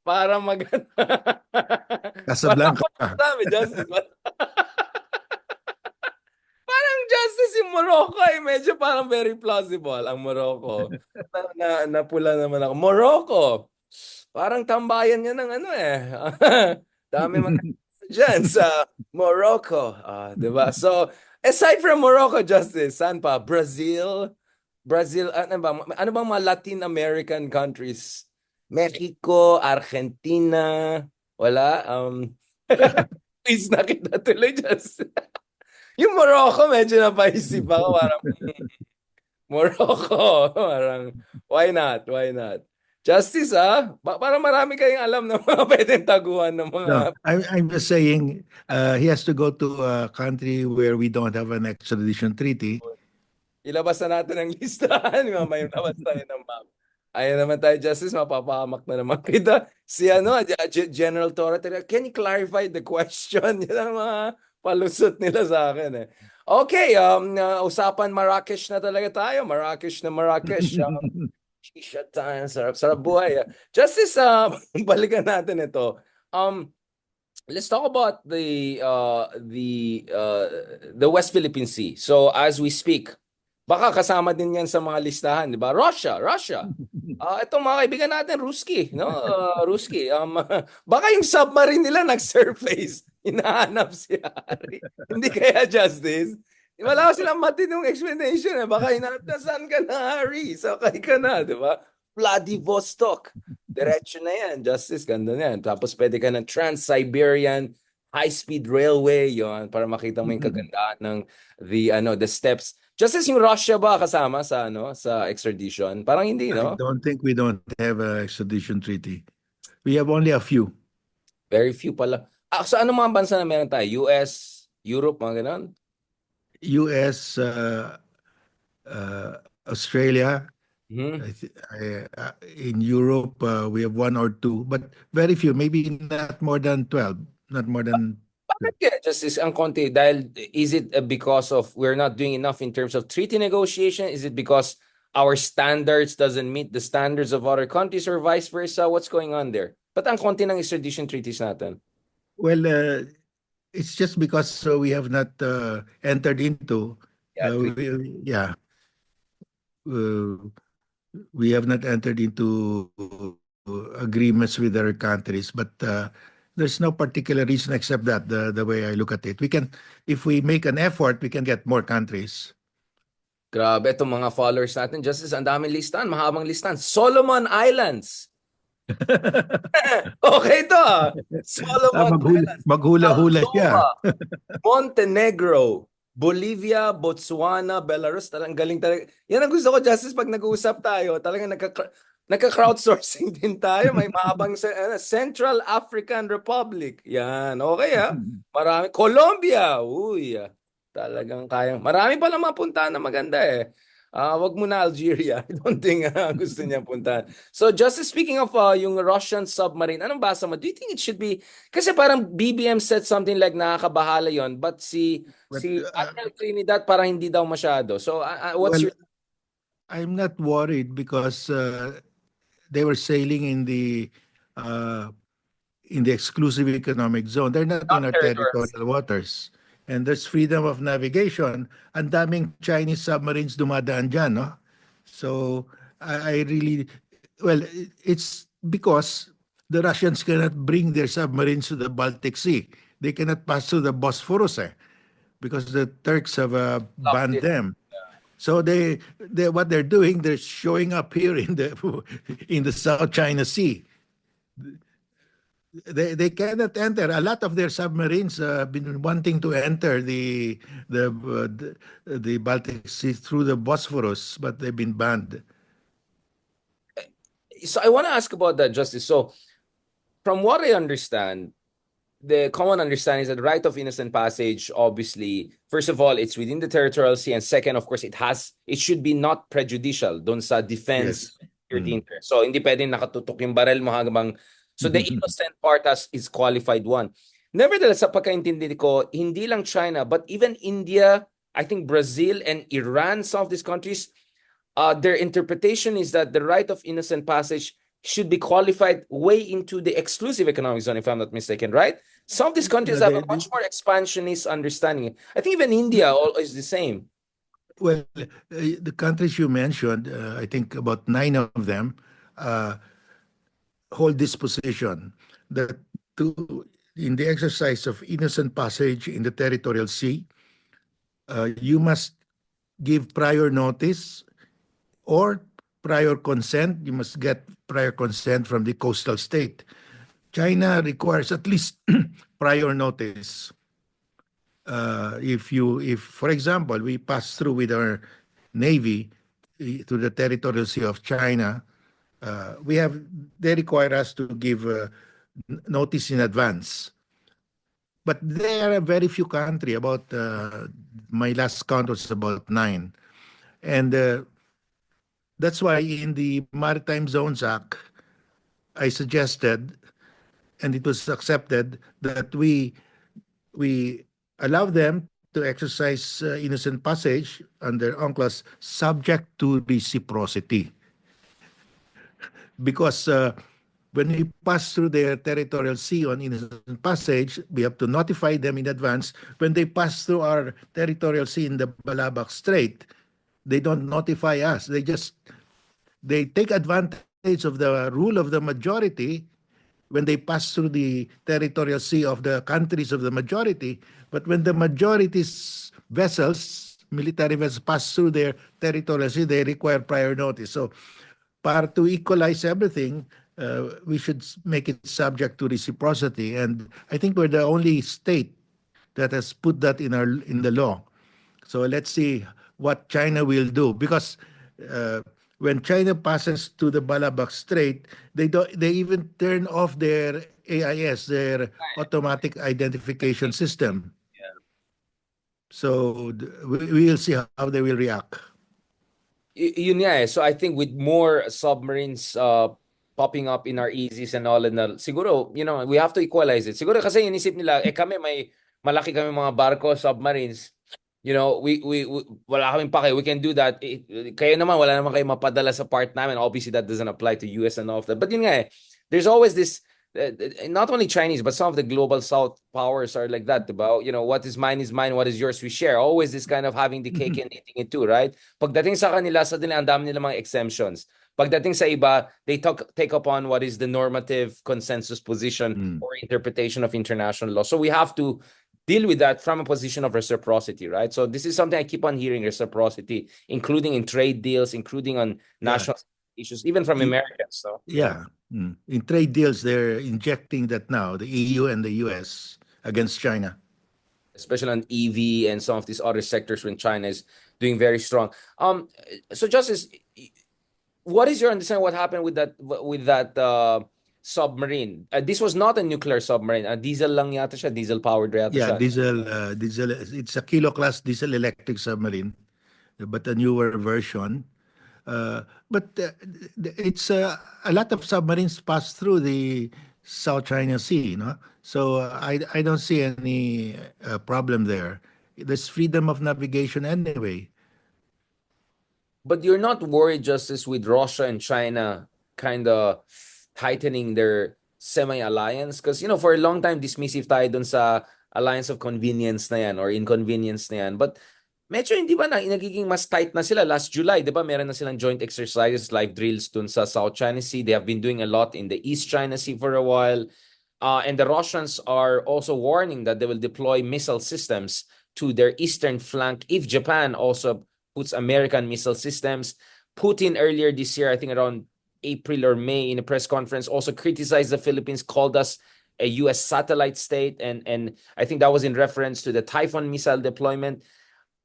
Speaker 1: Para Wala
Speaker 2: Casablanca.
Speaker 1: ko sabi, Justice. Parang Justice yung Morocco medyo parang very plausible ang Morocco. Napula naman ako. Morocco! Parang tambayan niya ng Dami man dyan sa Morocco. Di ba? So, aside from Morocco, Justice, saan pa? Brazil, ano bang mga Latin American countries? Mexico, Argentina, wala. Please na kita tuloy, Justice. Yung Morocco, medyo napaisip ako. Parang, Morocco, parang, why not? Why not? Justice, para marami kayong alam ng mga pwedeng taguan ng
Speaker 2: No,
Speaker 1: mga.
Speaker 2: I'm just saying he has to go to a country where we don't have an extradition treaty.
Speaker 1: Ilabas na natin ang listahan. Mamaya labas tayo ng map. Ayun naman tayo, Justice. Mapapahamak na naman kita. Si General Torre, can you clarify the question? Yan ang mga palusot nila sa akin eh. Okay, usapan Marrakesh na talaga tayo. Marrakesh na Marrakesh. Shisha tayo. Sarap buhay. Justice, balikan natin ito. Um, let's talk about the West Philippine Sea. So as we speak, baka kasama din yan sa mga listahan, di ba? Russia. Ito mga kaibigan natin, Ruski, no? Ruski. Baka yung submarine nila nag-surface. Hinahanap si Harry. Hindi kaya Justice? Wala ko silang matinong explanation. Eh. Baka hinahanap na saan ka na, Harry. Sakay ka na, di ba? Vladivostok. Diretso na yan. Justice, ganda na yan. Tapos pwede ka ng Trans-Siberian high-speed railway yon para makita mo yung kagandahan ng the steps. Justice, yung Russia ba kasama sa extradition? Parang hindi,
Speaker 2: I
Speaker 1: no?
Speaker 2: don't think we don't have a extradition treaty. We have only a few.
Speaker 1: Very few pala. So ano mga bansa na meron tayo? US, Europe, mga ganon?
Speaker 2: US, Australia.
Speaker 1: Mhm.
Speaker 2: In Europe, we have one or two, but very few. Maybe not more than 12. Not more than.
Speaker 1: Bakit kaya Justice ang konti? Dahil is it because of we're not doing enough in terms of treaty negotiation? Is it because our standards doesn't meet the standards of other countries or vice versa? What's going on there? Ba't ang konti ng extradition treaties natin?
Speaker 2: Well, it's just because we have not entered into.
Speaker 1: Yeah,
Speaker 2: Yeah, uh, we have not entered into agreements with other countries, but there's no particular reason except that the way I look at it. We can, if we make an effort, we can get more countries.
Speaker 1: grabe itong mga followers natin. Justice, ang daming listahan, mahabang listahan. Solomon Islands. Okay to Solomon Islands.
Speaker 2: Maghula-hula
Speaker 1: Moldova,
Speaker 2: siya.
Speaker 1: Montenegro, Bolivia, Botswana, Belarus. Talagang galing talaga. Yan ang gusto ko, Justice, pag nag-uusap tayo. Talagang nagka-crowdsourcing din tayo. May mahabang Central African Republic. Yan. Okay Marami. Colombia. Uy. Talagang kayang. Marami pala mapuntahan na maganda eh. Wag mo na Algeria. I don't think gusto niya puntahan. So, Justice, speaking of yung Russian submarine, anong basa mo? Do you think it should be, kasi parang BBM said something like nakakabahala yon, but
Speaker 2: But
Speaker 1: si Admiral Trinidad parang hindi daw masyado. So, what's
Speaker 2: well,
Speaker 1: your...
Speaker 2: I'm not worried because they were sailing uh, in the exclusive economic zone. They're not in our
Speaker 1: Non-territorial.
Speaker 2: territorial waters. And there's freedom of navigation. Ang daming Chinese submarines dumadaan dyan, no? So I really, well, it's because the Russians cannot bring their submarines to the Baltic Sea. They cannot pass through the Bosphorus because the Turks have
Speaker 1: Locked
Speaker 2: banned
Speaker 1: it.
Speaker 2: them. So what they're doing, they're showing up here in the in the South China Sea. They cannot enter. A lot of their submarines been wanting to enter the Baltic Sea through the Bosphorus, but they've been banned.
Speaker 1: So, I want to ask about that, Justice. So, from what I understand, the common understanding is that right of innocent passage, obviously, first of all, it's within the territorial sea, and second, of course, it should be not prejudicial doon sa defense
Speaker 2: Yes.
Speaker 1: security interest. So hindi pwedeng nakatutok yung barrel mo habang so the innocent part is qualified one. Nevertheless, sa pagkaintindi ko, hindi lang China, but even India, I think Brazil and Iran, some of these countries, their interpretation is that the right of innocent passage should be qualified way into the exclusive economic zone, if I'm not mistaken, right? Some of these countries have a much more expansionist understanding. I think even India is the same.
Speaker 2: Well, the countries you mentioned, I think about 9 of them hold this position that in the exercise of innocent passage in the territorial sea, you must give prior notice or prior consent. You must get prior consent from the coastal state. China requires at least prior notice. If, for example, we pass through with our Navy to the territorial sea of China, we have they require us to give notice in advance. But there are very few country. About my last count was about 9, and that's why in the Maritime Zones Act, I suggested, and it was accepted, that we allow them to exercise innocent passage under UNCLOS subject to reciprocity. Because when we pass through their territorial sea on innocent passage, we have to notify them in advance. When they pass through our territorial sea in the Balabac Strait, they don't notify us. They take advantage of the rule of the majority when they pass through the territorial sea of the countries of the majority. But when the majority's vessels, military vessels, pass through their territorial sea, they require prior notice. So, para to equalize everything, we should make it subject to reciprocity. And I think we're the only state that has put that in the law. So let's see what China will do, because when China passes to the Balabac Strait, they even turn off their AIS, their automatic identification system.
Speaker 1: Yeah.
Speaker 2: So we will see how they will react.
Speaker 1: Yun nga eh. So I think with more submarines popping up in our EZs and all, and siguro, we have to equalize it. Siguro kasi inisip nila, kami may malaki kami mga barko, submarines. We wala kaming pake. We can do that. Kayo naman, wala naman kayo mapadala sa part namin. Obviously, that doesn't apply to US and all of that. But yun nga eh, there's always this, not only Chinese, but some of the global South powers are like that, diba? What is mine, what is yours, we share. Always this kind of having the cake and eating it too, right? Pagdating sa kanila, suddenly ang dami nila mga exemptions. Pagdating sa iba, they take upon what is the normative consensus position or interpretation of international law. So we have to deal with that from a position of reciprocity, right? So this is something I keep on hearing, reciprocity, including in trade deals, including on national issues, even from Americans. So
Speaker 2: yeah. In trade deals, they're injecting that now, the EU and the US against China.
Speaker 1: Especially on EV and some of these other sectors when China is doing very strong. So Justice, what is your understanding what happened with that submarine? This was not a nuclear submarine. Diesel lang yata siya, diesel powered yata
Speaker 2: Yeah,
Speaker 1: siya.
Speaker 2: diesel. It's a kilo class diesel electric submarine, but a newer version. But it's a lot of submarines pass through the South China Sea, so I don't see any problem there. There's freedom of navigation anyway.
Speaker 1: But you're not worried, Justice, with Russia and China kind of tightening their semi-alliance? Because, for a long time, dismissive tayo dun sa alliance of convenience na yan or inconvenience na yan. But medyo hindi ba nagiging mas tight na sila? Last July, di ba, meron na silang joint exercises, live drills dun sa South China Sea. They have been doing a lot in the East China Sea for a while. And the Russians are also warning that they will deploy missile systems to their eastern flank if Japan also puts American missile systems. Putin earlier this year, I think around April or May, in a press conference, also criticized the Philippines, called us a U.S. satellite state, and I think that was in reference to the Typhoon missile deployment.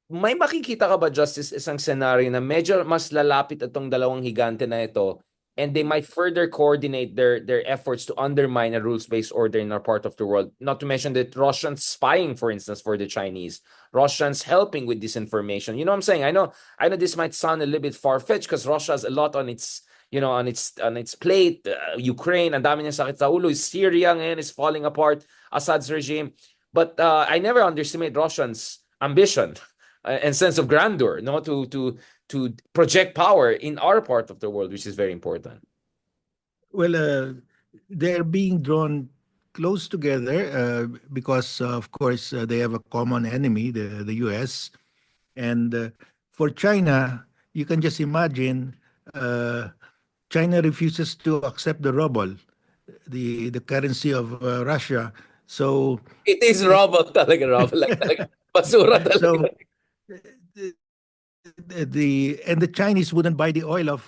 Speaker 1: May makikita ka ba, Justice, isang scenario na medyo mas lalapit itong dalawang higante na ito, and they might further coordinate their efforts to undermine a rules-based order in our part of the world? Not to mention that Russians spying, for instance, for the Chinese, Russians helping with disinformation. You know what I'm saying? I know this might sound a little bit far-fetched because Russia has a lot on its on its plate. Ukraine, ang dami niya sakit sa ulo. Syria ngayon is falling apart. Assad's regime. But I never underestimate Russians' ambition and sense of grandeur, to project power in our part of the world, which is very important.
Speaker 2: Well, they're being drawn close together because, of course, they have a common enemy, the U.S. And for China, you can just imagine China refuses to accept the ruble, the currency of Russia. So
Speaker 1: it is ruble talaga, ruble like talaga. Basura talaga.
Speaker 2: So the Chinese wouldn't buy the oil of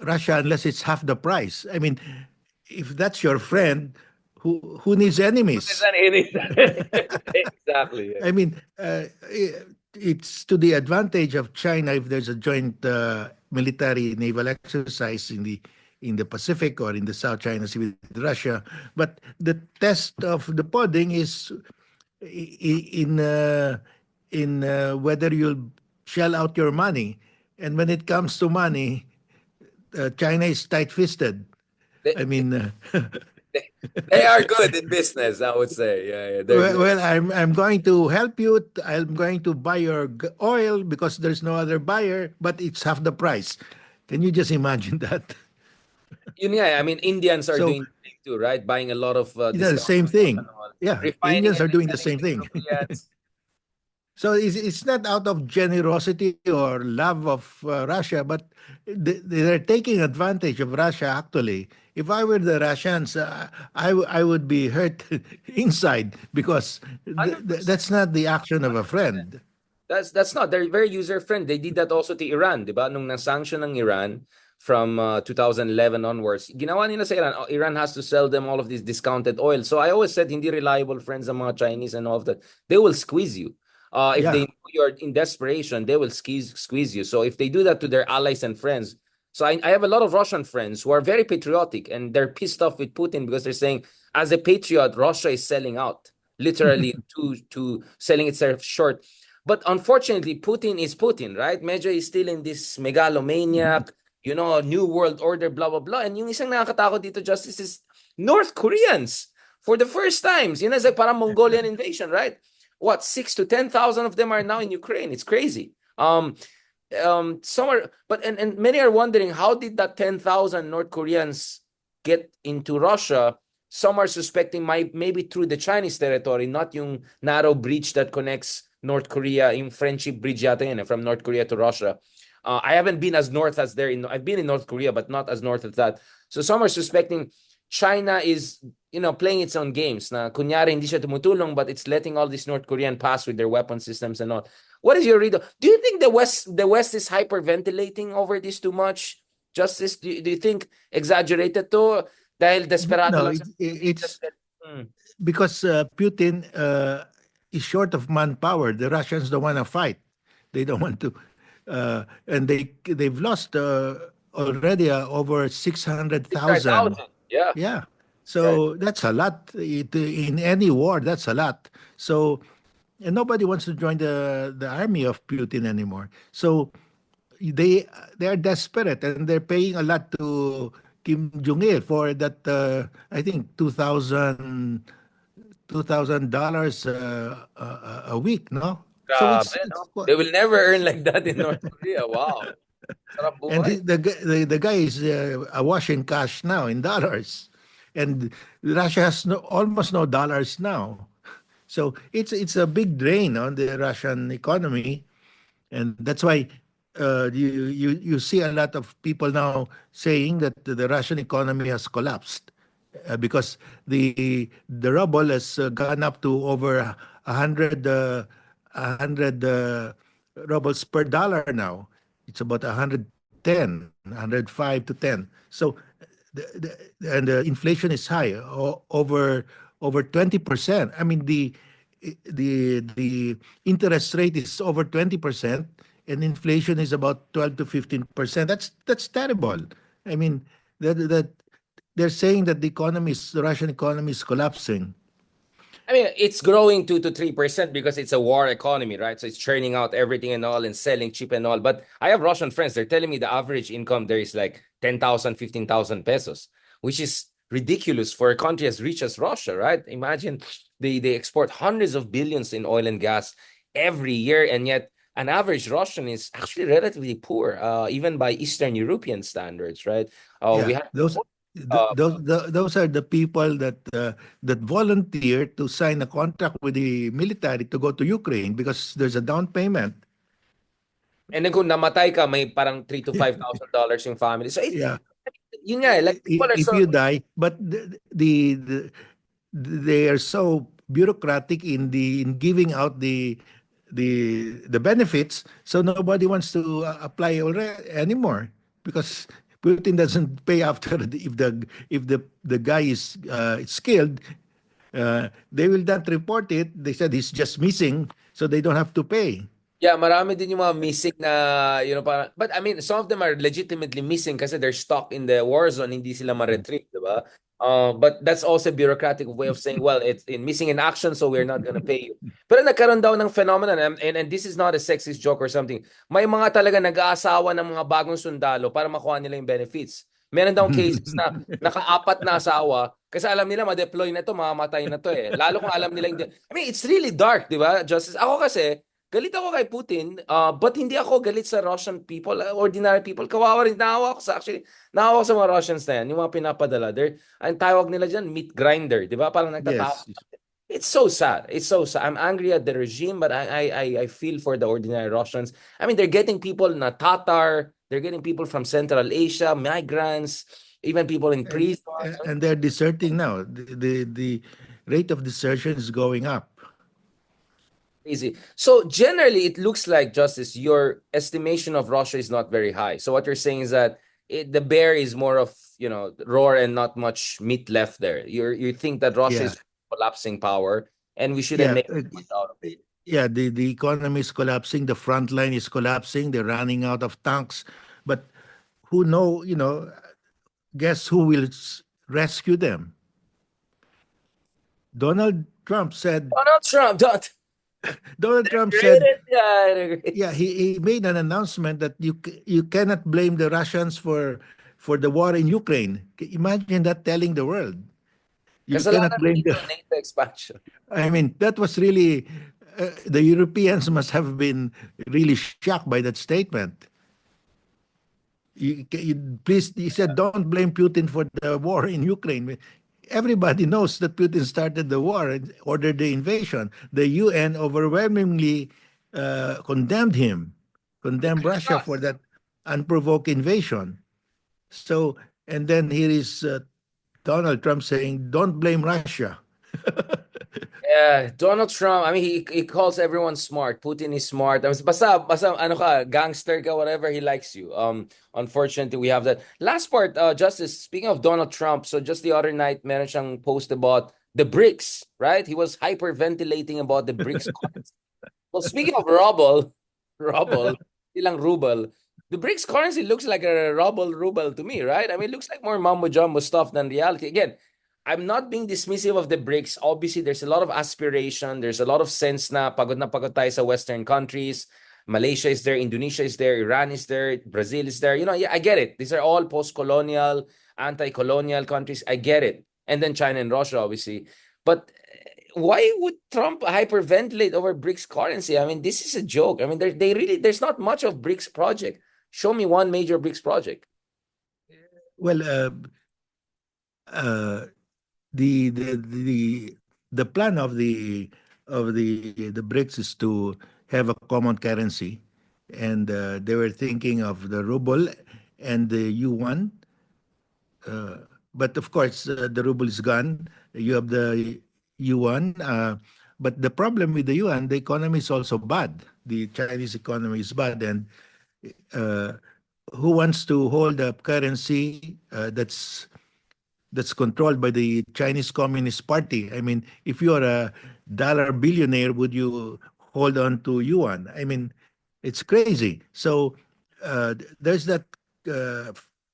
Speaker 2: Russia unless it's half the price. I mean, if that's your friend, who needs enemies?
Speaker 1: Exactly.
Speaker 2: I mean, it's to the advantage of China if there's a joint military naval exercise in the in the Pacific or in the South China Sea with Russia. But the test of the pudding is in whether you'll shell out your money. And when it comes to money, China is tight-fisted.
Speaker 1: They,
Speaker 2: I mean,
Speaker 1: they are good in business, I would say. Yeah, they're good.
Speaker 2: well, I'm going to help you. I'm going to buy your oil because there's no other buyer, but it's half the price. Can you just imagine that?
Speaker 1: Yun nga, I mean, Indians are
Speaker 2: So,
Speaker 1: doing the same too, right? Buying a lot of
Speaker 2: the
Speaker 1: discounted
Speaker 2: same
Speaker 1: oil and
Speaker 2: thing.
Speaker 1: all.
Speaker 2: Yeah, the
Speaker 1: Refining
Speaker 2: Indians
Speaker 1: it
Speaker 2: are
Speaker 1: and
Speaker 2: doing the
Speaker 1: selling it
Speaker 2: same
Speaker 1: to
Speaker 2: thing.
Speaker 1: Europeans.
Speaker 2: So it's not out of generosity or love of Russia, but they're taking advantage of Russia, actually. If I were the Russians, I would be hurt inside because
Speaker 1: 100%.
Speaker 2: that's not the action of a friend.
Speaker 1: That's not. They're very user friendly. They did that also to Iran, 'di ba? Nung na-sanction ng Iran from 2011 onwards, ginawa nila sa Iran. Iran has to sell them all of this discounted oil. So I always said hindi reliable friends ang mga Chinese and all of that. They will squeeze you. If
Speaker 2: Yeah.
Speaker 1: they know you're in desperation, they will squeeze you. So if they do that to their allies and friends, so I have a lot of Russian friends who are very patriotic and they're pissed off with Putin because they're saying, as a patriot, Russia is selling out, literally to selling itself short. But unfortunately, Putin is Putin, right? Medyo is still in this megalomaniac, new world order, blah, blah, blah. And yung isang nakakatakot dito, Justice, is North Koreans for the first times. It's like parang Mongolian invasion, right? What, 6 to 10,000 of them are now in Ukraine. It's crazy. Some are, but and many are wondering, how did that 10,000 North Koreans get into Russia? Some are suspecting maybe through the Chinese territory, not yung narrow breach that connects North Korea, yung friendship bridge yata yun, from North Korea to Russia. I haven't been as north as there. I've been in North Korea, but not as north as that. So some are suspecting China is, playing its own games. Na kunyari hindi siya tumutulong, but it's letting all these North Korean pass with their weapon systems and all. What is your read? Do you think the West is hyperventilating over this too much? Justice, do you think exaggerated to? Dahil desperado
Speaker 2: No,
Speaker 1: lang sa
Speaker 2: it's because Putin is short of manpower. The Russians don't want to fight. They don't want to, and they've lost already over 600,000.
Speaker 1: 600,000. Yeah.
Speaker 2: Yeah,
Speaker 1: Right.
Speaker 2: so that's a lot. In any war, that's a lot. So, and nobody wants to join the army of Putin anymore. So they they are desperate and they're paying a lot to Kim Jong Il for that. I think $2,000 a week. No, so
Speaker 1: Grabe, no? They will never earn like that in North Korea. Wow. Sarap
Speaker 2: and
Speaker 1: buhay.
Speaker 2: the guy is awash in cash now in dollars, and Russia has almost no dollars now. So it's a big drain on the Russian economy, and that's why you see a lot of people now saying that the Russian economy has collapsed because the ruble has gone up to over 100 rubles per dollar now. It's about 110, 105 to 10. So and the inflation is high, over 20%. I mean the interest rate is over 20%, and inflation is about 12 to 15%. That's terrible. I mean that they're saying that the Russian economy is collapsing.
Speaker 1: I mean, it's growing 2 to 3% because it's a war economy, right? So it's churning out everything and all and selling cheap and all. But I have Russian friends. They're telling me the average income there is like 10,000, 15,000 pesos, which is ridiculous for a country as rich as Russia, right? Imagine they export hundreds of billions in oil and gas every year, and yet an average Russian is actually relatively poor, even by Eastern European standards, right? We
Speaker 2: Yeah,
Speaker 1: have uh,
Speaker 2: those are the people that volunteer to sign a contract with the military to go to Ukraine because there's a down payment.
Speaker 1: and then kung namatay ka, may parang $3,000 to $5,000 yung family. So
Speaker 2: Yeah,
Speaker 1: yun nga, like people are
Speaker 2: if
Speaker 1: so
Speaker 2: you die, but they are so bureaucratic in giving out the benefits, so nobody wants to apply already anymore because Putin doesn't pay after if the guy is skilled. They will not report it. They said he's just missing, so they don't have to pay.
Speaker 1: Yeah, marami din yung mga missing na, parang, but I mean, some of them are legitimately missing kasi they're stuck in the war zone, hindi sila ma-retrieve, di ba? But that's also a bureaucratic way of saying, well, it's in missing in action, so we're not gonna pay you. Pero nagkaroon daw ng phenomenon, and this is not a sexist joke or something. May mga talaga nag-aasawa ng mga bagong sundalo para makuha nila yung benefits. Meron daw cases na naka-apat na asawa kasi alam nila ma-deploy na to, mamamatay na to eh. Lalo kung alam nila yung... I mean, it's really dark, di ba, Justice? Ako kasi, galit ako kay Putin, but hindi ako galit sa Russian people, ordinary people. Kawawa rin, naawa ako naawa ako sa mga Russians na yan, yung mga pinapadala. Ang tawag nila dyan, meat grinder, di ba? Parang nagtatapos.
Speaker 2: Yes.
Speaker 1: It's so sad. It's so sad. I'm angry at the regime, but I feel for the ordinary Russians. I mean, they're getting people na Tatar, they're getting people from Central Asia, migrants, even people in
Speaker 2: And
Speaker 1: prison.
Speaker 2: and they're deserting now. The rate of desertion is going up.
Speaker 1: Crazy. So generally, it looks like, Justice, your estimation of Russia is not very high. So what you're saying is that the bear is more of, roar and not much meat left there. You think that Russia
Speaker 2: Yeah.
Speaker 1: is collapsing power, and we shouldn't
Speaker 2: Yeah.
Speaker 1: make much out of it.
Speaker 2: Yeah, the economy is collapsing, the front line is collapsing, they're running out of tanks. But guess who will rescue them? Donald Trump said,
Speaker 1: Donald Trump, don't.
Speaker 2: Donald Trump
Speaker 1: Great.
Speaker 2: said,
Speaker 1: Yeah, I agree.
Speaker 2: yeah, he made an announcement that you cannot blame the Russians for the war in Ukraine. Imagine that telling the world. You cannot
Speaker 1: Kasalanan
Speaker 2: blame
Speaker 1: dito
Speaker 2: the
Speaker 1: NATO expansion.
Speaker 2: I mean, that was really the Europeans must have been really shocked by that statement. Please, he said, don't blame Putin for the war in Ukraine. Everybody knows that Putin started the war and ordered the invasion. The UN overwhelmingly condemned him, condemned Russia for that unprovoked invasion. So, and then here is Donald Trump saying, don't blame Russia.
Speaker 1: Yeah, Donald Trump, I mean, he calls everyone smart. Putin is smart. I mean, basta ano ka, gangster ka, whatever, he likes you. Unfortunately, we have that. Last part, Justice, speaking of Donald Trump, so just the other night, meron siyang post about the BRICS, right? He was hyperventilating about the BRICS. Well, speaking of rubble, ilang ruble, the BRICS currency looks like a ruble to me, right? I mean, it looks like more mumbo jumbo stuff than reality. Again, I'm not being dismissive of the BRICS. Obviously, there's a lot of aspiration. There's a lot of sense na pagod tayo sa Western countries. Malaysia is there, Indonesia is there, Iran is there, Brazil is there. Yeah, I get it. These are all post-colonial, anti-colonial countries. I get it. And then China and Russia, obviously. But why would Trump hyperventilate over BRICS currency? I mean, this is a joke. I mean, there's not much of BRICS project. Show me one major BRICS project.
Speaker 2: Well, uh, the plan of the BRICS is to have a common currency, and they were thinking of the ruble and the yuan. But of course, the ruble is gone. You have the yuan. But the problem with the yuan, the economy is also bad. The Chinese economy is bad, and uh, who wants to hold a currency that's controlled by the Chinese Communist Party? I mean, if you are a dollar billionaire, would you hold on to yuan? I mean, it's crazy. So there's that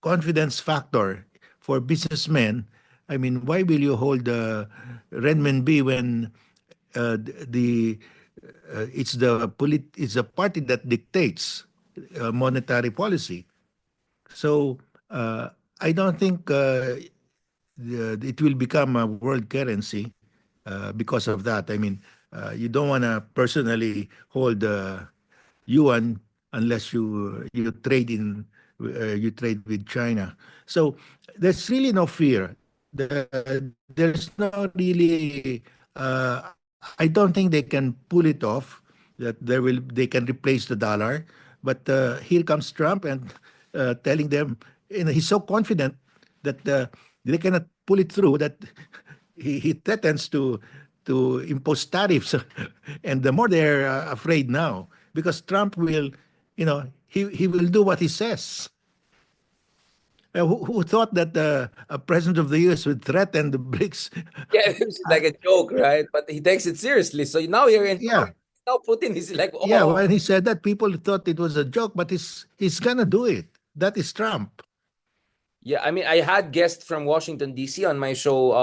Speaker 2: confidence factor for businessmen. I mean, why will you hold the renminbi when the it's a party that dictates monetary policy? So I don't think it will become a world currency because of that. I mean, you don't want to personally hold yuan unless you trade with China. So there's really no fear. There's no really. I don't think they can pull it off. That they can replace the dollar. But here comes Trump and telling them, he's so confident that they cannot pull it through, that he threatens to impose tariffs, and the more they're afraid now because Trump will, he will do what he says. Who thought that a president of the U.S. would threaten the BRICS?
Speaker 1: Yeah, it's like a joke, right? But he takes it seriously. So now you're in
Speaker 2: Yeah,
Speaker 1: trouble. Now Putin is like,
Speaker 2: Yeah,
Speaker 1: oh,
Speaker 2: when he said that, people thought it was a joke, but he's gonna do it. That is Trump.
Speaker 1: yeah, I mean, I had guests from Washington D.C. on my show,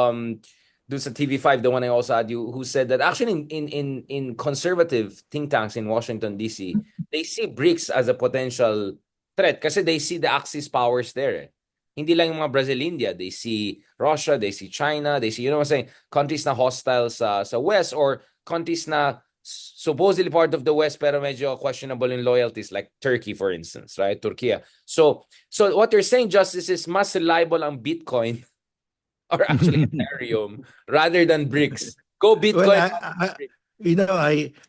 Speaker 1: dun sa TV5, the one I also had you, who said that actually in conservative think tanks in Washington D.C., they see BRICS as a potential threat kasi they see the Axis powers there. Eh. Hindi lang yung mga Brazil, India. They see Russia, they see China, they see, you know what I'm saying, countries na hostile sa West or countries na supposedly part of the West pero medyo questionable in loyalties like Turkey, for instance, right? Turkey. So what you're saying, Justice, is mas reliable ang Bitcoin or actually Ethereum rather than BRICS. Go
Speaker 2: Well,
Speaker 1: Bitcoin.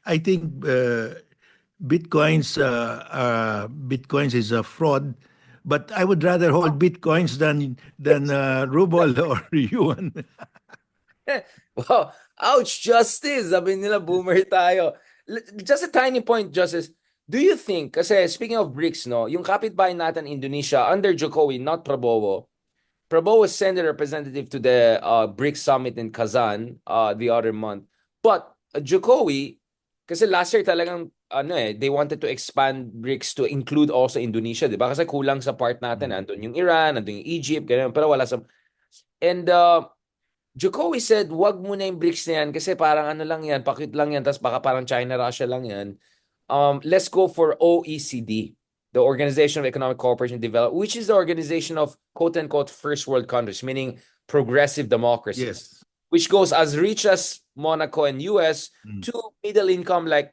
Speaker 2: I think Bitcoins is a fraud, but I would rather hold Bitcoins than ruble or yuan.
Speaker 1: Wow. Ouch, Justice. Sabi nila, boomer tayo. Just a tiny point, Justice. Do you think, kasi speaking of BRICS, no, yung kapitbahay natin, Indonesia, under Jokowi, not Prabowo, Prabowo sent a representative to the BRICS summit in Kazan the other month. But Jokowi, kasi last year talagang they wanted to expand BRICS to include also Indonesia, di ba? Kasi kulang sa part natin, andun yung Iran, andun yung Egypt, ganyan, pero wala sa... And Jokowi said, wag mo na yung BRICS na yan kasi parang ano lang yan, pakit lang yan, tapos baka parang China, Russia lang yan. Let's go for OECD, the Organization of Economic Cooperation and Development, which is the organization of quote-unquote first world countries, meaning progressive democracies,
Speaker 2: Yes.
Speaker 1: which goes as rich as Monaco and US
Speaker 2: Mm.
Speaker 1: to middle income like,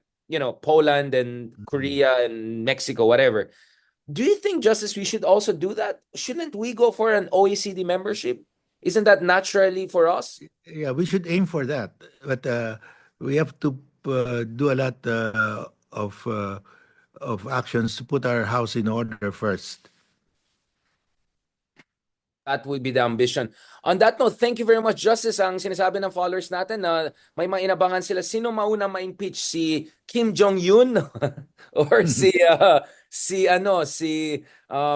Speaker 1: Poland and
Speaker 2: Mm.
Speaker 1: Korea and Mexico, whatever. Do you think, Justice, we should also do that? Shouldn't we go for an OECD membership? Isn't that naturally for us?
Speaker 2: Yeah, we should aim for that, but we have to do a lot of actions to put our house in order first.
Speaker 1: That would be the ambition. On that note, thank you very much, Justice. Ang sinasabi ng followers natin na may mainabangan sila. Sino mauna ma-impeach? Si Kim Jong-un or si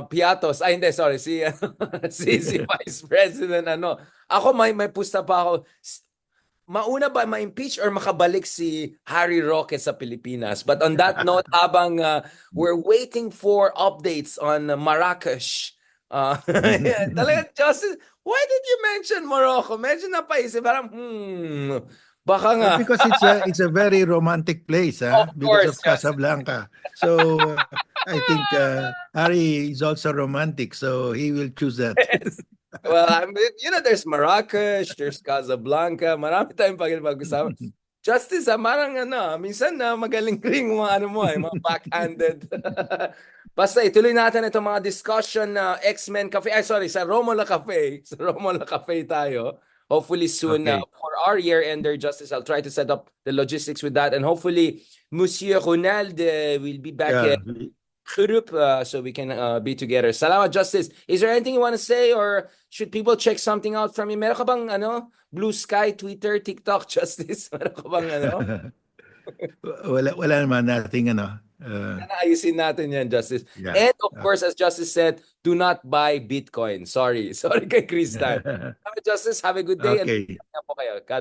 Speaker 1: Piatos? Ay, hindi, sorry. Si Vice President Ako may pusta pa ako. Mauna ba ma-impeach or makabalik si Harry Roque sa Pilipinas? But on that note, habang we're waiting for updates on Marrakesh, talaga, Justice, why did you mention Morocco? Medyo napaisip, parang, baka nga.
Speaker 2: Because it's a very romantic place,
Speaker 1: Of
Speaker 2: because
Speaker 1: course,
Speaker 2: of
Speaker 1: Justice.
Speaker 2: Casablanca. So I think Harry is also romantic, so he will choose that.
Speaker 1: Yes. Well, I mean, there's Marrakesh, there's Casablanca, marami tayong pag-usapan. Justice, marang minsan na magaling ring mga mga backhanded. Basta ituloy natin itong mga discussion na X-Men Cafe. Ay, sorry, sa Romola Cafe. Sa Romola Cafe tayo. Hopefully soon,
Speaker 2: Okay.
Speaker 1: for our year-ender, Justice, I'll try to set up the logistics with that. And hopefully, Monsieur Ronald will be back
Speaker 2: Yeah.
Speaker 1: group so we can be together. Salamat, Justice. Is there anything you want to say or should people check something out from you? Meron ka bang Blue Sky, Twitter, TikTok, Justice? Meron ka bang
Speaker 2: wala naman nating
Speaker 1: Ayusin natin yan, Justice.
Speaker 2: yeah.
Speaker 1: And of course, as Justice said, do not buy Bitcoin. Sorry. Sorry kay Chris Tan. Justice, have a good day and
Speaker 2: Okay.
Speaker 1: po kayo. God